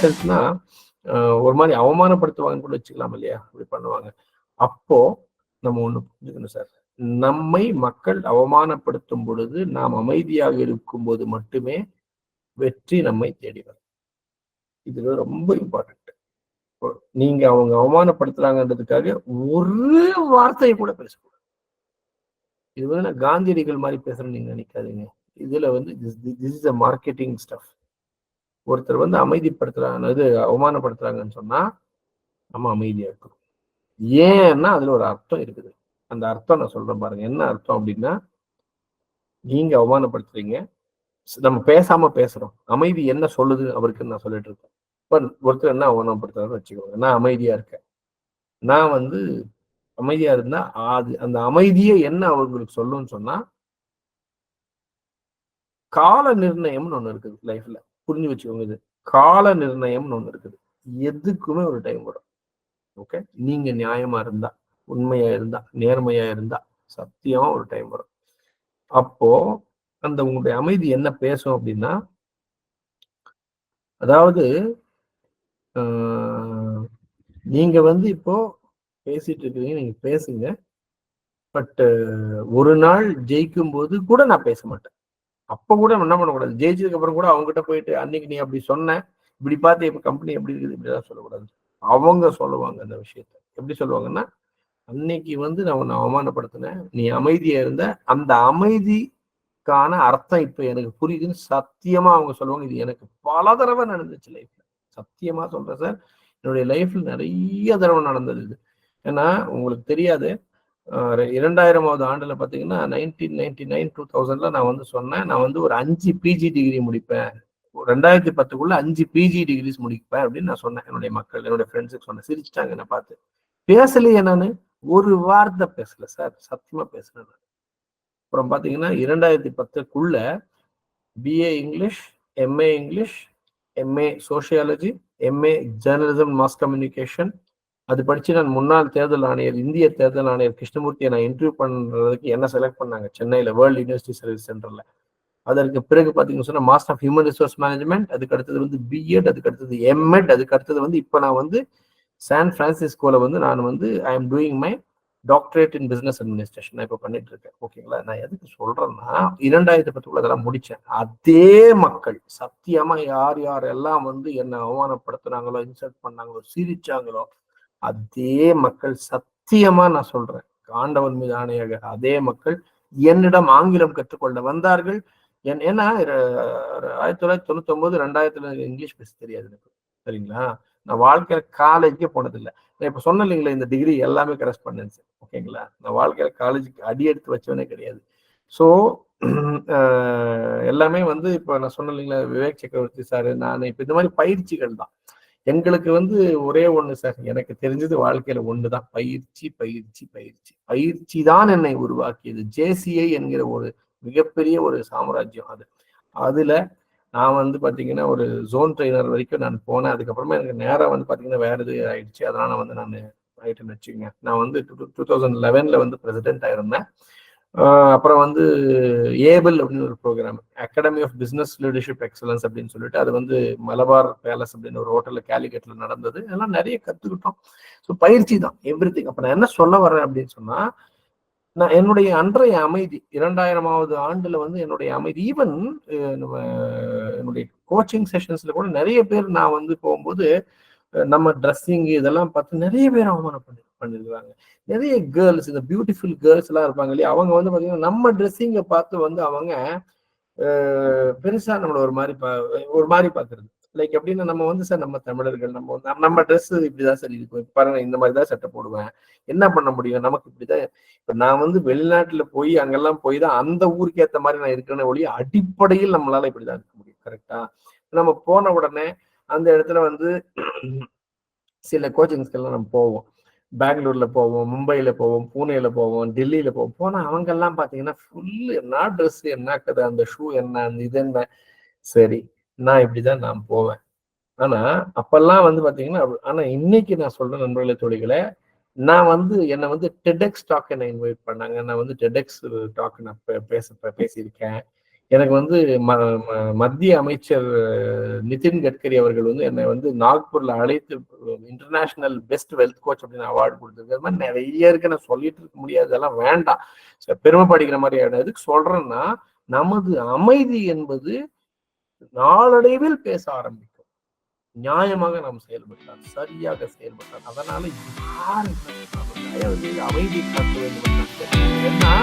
இன்சல்ட்னா ஒரு மாதிரி அவமானப்படுத்துவாங்கன்னு கூட வச்சுக்கலாம் இல்லையா, அப்படி பண்ணுவாங்க. அப்போ நம்ம ஒண்ணு புரிஞ்சுக்கணும் சார், நம்மை மக்கள் அவமானப்படுத்தும் பொழுது நாம் அமைதியாக இருக்கும் போது மட்டுமே வெற்றி நம்மை தேடி வரும். இது ரொம்ப இம்பார்ட்டன்ட். நீங்க அவங்க அவமானப்படுத்துறாங்கன்றதுக்காக ஒரு வார்த்தையை கூட பேசக்கூடாது. இது வந்து நான் காந்தியடிகள் மாதிரி பேசுறேன்னு நீங்க நினைக்காதீங்க. இதுல வந்து this is a marketing stuff. ஒருத்தர் வந்து அமைதிப்படுத்துறாங்க, இது அவமானப்படுத்துறாங்கன்னு சொன்னா நம்ம அமைதியா இருக்கணும். ஏன்னா அதுல ஒரு அர்த்தம் இருக்குது. அந்த அர்த்தம் நான் சொல்றேன் பாருங்க. என்ன அர்த்தம் அப்படின்னா, நீங்க அவமானப்படுத்துறீங்க, நம்ம பேசாம பேசுறோம். அமைதி என்ன சொல்லுது அவருக்கு நான் சொல்லிட்டு இருக்கேன். இப்ப ஒருத்தர் என்ன அவமானப்படுத்துறாருன்னு வச்சுக்கோங்க, நான் அமைதியா இருக்கேன். நான் வந்து அமைதியா இருந்தா அது அந்த அமைதியே என்ன அவங்களுக்கு சொல்லும்னு சொன்னா, கால நிர்ணயம்னு ஒண்ணு இருக்குது லைஃப்ல. புரிஞ்சு வச்சுக்கோங்க. இது கால நிர்ணயம்னு ஒண்ணு இருக்குது. எதுக்குமே ஒரு டைம் வரும். ஓகே, நீங்க நியாயமா இருந்தா, உண்மையா இருந்தா, நேர்மையா இருந்தா சத்தியமா ஒரு டைம் வரும். அப்போ அந்த உங்களுடைய அமைதி என்ன பேசும் அப்படின்னா, அதாவது நீங்க வந்து இப்போ பேசிட்டு இருக்கீங்க, நீங்க பேசுங்க. பட் ஒரு நாள் ஜெயிக்கும் போது கூட நான் பேச மாட்டேன். அப்ப கூட என்ன பண்ணக்கூடாது, ஜெயிச்சதுக்கு அப்புறம் கூட அவங்க கிட்ட போயிட்டு அன்னைக்கு நீ அப்படி சொன்ன, இப்படி பார்த்து இப்ப கம்பெனி எப்படி இருக்குது இப்படிதான் சொல்லக்கூடாது. அவங்க சொல்லுவாங்க அந்த விஷயத்த. எப்படி சொல்லுவாங்கன்னா, அன்னைக்கு வந்து நான் உன்னை அவமானப்படுத்தினேன், நீ அமைதியா இருந்த, அந்த அமைதிக்கான அர்த்தம் இப்ப எனக்கு புரியுதுன்னு சத்தியமா அவங்க சொல்லுவாங்க. இது எனக்கு பல தடவை நடந்துச்சு லைஃப்ல. சத்தியமா சொல்றேன் சார், என்னுடைய லைஃப்ல நிறைய தடவை நடந்தது இது. ஏன்னா உங்களுக்கு தெரியாது, 2000வது ஆண்டுல பாத்தீங்கன்னா 1999 2000ல நான் வந்து சொன்னேன், நான் வந்து ஒரு 5 பிஜி டிகிரி முடிப்பேன், 2010க்குள்ள 5 பிஜி டிகிரிஸ் முடிப்பேன் அப்படின்னு நான் சொன்னேன். என்னுடைய மக்கள், என்னுடைய ஃப்ரெண்ட்ஸுக்கு சொன்னேன். சிரிச்சிட்டாங்க என்ன பார்த்து. பேசலையே நானு, ஒரு வார்த்தை பேசல சார், சத்தியமா பேசல. அப்புறம் பாத்தீங்கன்னா 2010க்குள்ள BA English, MA English, MA sociology, MA journalism mass communication, அது படிச்சு நான் முன்னாள் தேர்தல் ஆணையர், இந்திய தேர்தல் ஆணையர் கிருஷ்ணமூர்த்தியை நான் இன்டர்வியூ பண்றதுக்கு என்ன செலக்ட் பண்ணாங்க சென்னையில வேர்ல்டு யூனிவர்சிட்டி சர்வீஸ் சென்டர்ல. அதற்கு பிறகு பாத்தீங்கன்னா சொன்னா master of human resource management, அதுக்கு அடுத்தது வந்து பிஎட், அதுக்கு அடுத்தது எம்எட், அதுக்கு அடுத்தது வந்து இப்ப நான் வந்து சான் பிரான்சிஸ்கோல வந்து நான் வந்து I am doing my doctorate in business administration நான் இப்ப பண்ணிட்டு இருக்கேன். ஓகேங்களா, நான் எதுக்கு சொல்றேன்னா 2010 அதெல்லாம் முடிச்சேன். அதே மக்கள் சத்தியமா யார் யாரெல்லாம் வந்து என்னை அவமானப்படுத்தினாங்களோ, இன்சல்ட் பண்ணாங்களோ, சிரிச்சாங்களோ, அதே மக்கள் சத்தியமா நான் சொல்றேன், ஆண்டவன் மீது ஆணையாக அதே மக்கள் என்னிடம் ஆங்கிலம் கற்றுக்கொள்ள வந்தார்கள். ஏன்னா 1999 2000 இங்கிலீஷ் பேச தெரியாது எனக்கு, சரிங்களா. நான் வாழ்க்கையில காலேஜுக்கே போனதில்லை. நான் இப்ப சொன்ன இல்லைங்களா, இந்த டிகிரி எல்லாமே கரஸ்பாண்டன்ஸ். ஓகேங்களா, நான் வாழ்க்கையில காலேஜுக்கு அடி எடுத்து வச்சவனே கிடையாது. ஸோ எல்லாமே வந்து இப்ப நான் சொன்ன இல்லைங்களா, விவேக் சக்கரவர்த்தி சார், நான் இப்ப இந்த மாதிரி பயிற்சிகள் தான் எங்களுக்கு வந்து ஒரே ஒண்ணு சார், எனக்கு தெரிஞ்சது வாழ்க்கையில ஒண்ணுதான், பயிற்சி பயிற்சி பயிற்சி. பயிற்சி தான் என்னை உருவாக்கியது. ஜேசிஐ என்கிற ஒரு மிகப்பெரிய ஒரு சாம்ராஜ்யம் அது. அதுல நான் வந்து பாத்தீங்கன்னா ஒரு ஜோன் ட்ரெயினர் வரைக்கும் நான் போனேன். அதுக்கப்புறமா எனக்கு நேரம் வந்து பாத்தீங்கன்னா வேற இது ஆயிடுச்சு. அதனால வந்து நான் ஆயிட்டேன்னு வச்சுக்கோங்க. நான் வந்து 2011 வந்து பிரசிடென்ட் ஆயிருந்தேன். அப்புறம் வந்து ஏபிள் அப்படின்னு ஒரு programme, academy of business leadership excellence அப்படின்னு சொல்லிட்டு, அது வந்து மலபார் பேலஸ் அப்படின்னு ஒரு ஹோட்டல்ல கேலிகட்ல நடந்தது. அதெல்லாம் நிறைய கத்துக்கிட்டோம். ஸோ பயிற்சி தான் எவ்ரி திங். அப்ப நான் என்ன சொல்ல வரேன் அப்படின்னு சொன்னா, நான் என்னுடைய அன்றைய அமைதி 2000வது ஆண்டுல வந்து என்னுடைய அமைதி, ஈவன் நம்ம என்னுடைய கோச்சிங் செஷன்ஸ்ல கூட நிறைய பேர் நான் வந்து போகும்போது நம்ம ட்ரெஸ்ஸிங் இதெல்லாம் பார்த்து நிறைய பேர் அவமானம் பண்ணிருக்காங்க. நிறைய கேர்ள்ஸ், இந்த பியூட்டிஃபுல் கேர்ள்ஸ் எல்லாம் இருப்பாங்க இல்லையா, அவங்க வந்து பாத்தீங்கன்னா நம்ம ட்ரெஸ்ஸிங்கை பார்த்து வந்து அவங்க பெருசா நம்மள ஒரு மாதிரி பாக்குறது. லைக் எப்படின்னா, நம்ம வந்து சார் நம்ம தமிழர்கள், நம்ம வந்து நம்ம ட்ரெஸ் இப்படிதான் சார் இருக்கும், பாருங்க இந்த மாதிரி தான் சட்டை போடுவேன், என்ன பண்ண முடியும், நமக்கு இப்படிதான். இப்ப நான் வந்து வெளிநாட்டுல போய் அங்கெல்லாம் போய் தான் அந்த ஊருக்கு ஏற்ற மாதிரி நான் இருக்கிறேன்னு ஒழிய, அடிப்படையில் நம்மளால இப்படிதான் இருக்க முடியும். கரெக்டா. நம்ம போன உடனே அந்த இடத்துல வந்து சில கோச்சிங்ஸ்க்கெல்லாம் நம்ம போவோம். பெங்களூர்ல போவோம், மும்பைல போவோம், பூனேல போவோம், டெல்லியில போவோம். போனா அவங்க எல்லாம் பாத்தீங்கன்னா ஃபுல் என்ன ட்ரெஸ், என்ன கதை, அந்த ஷூ என்ன, அந்த இது என்ன. சரி, நான் இப்படிதான் நான் போவேன். ஆனா அப்பெல்லாம் வந்து பாத்தீங்கன்னா, ஆனா இன்னைக்கு நான் சொல்றேன் நண்பர்களே, தோழிகளே, நான் வந்து என்னை வந்து டெடெக்ஸ் டாக் என்ன இன்வைட் பண்ணாங்க. நான் வந்து டெடெக்ஸ் டாக் நான் பேசியிருக்கேன். எனக்கு வந்து மத்திய அமைச்சர் நிதின் கட்கரி அவர்கள் வந்து என்னை வந்து நாக்பூர்ல அழைத்து இன்டர்நேஷனல் பெஸ்ட் வெல்த் கோச் அப்படின்னு அவார்டு கொடுத்துருக்காரு. மாதிரி நிறைய இருக்கு, நான் சொல்லிட்டு இருக்க முடியாது, அதெல்லாம் வேண்டாம், பெருமைப்படிக்கிற மாதிரி ஆயிடும். எதுக்கு சொல்றேன்னா, நமது அமைதி என்பது நாளடைவில் பேச ஆரம்பிக்கும். நியாயமாக நாம் செயல்பட்டால், சரியாக செயல்பட்டால். அதனால யார் அமைதி காக்க வேண்டும். ஏன்னா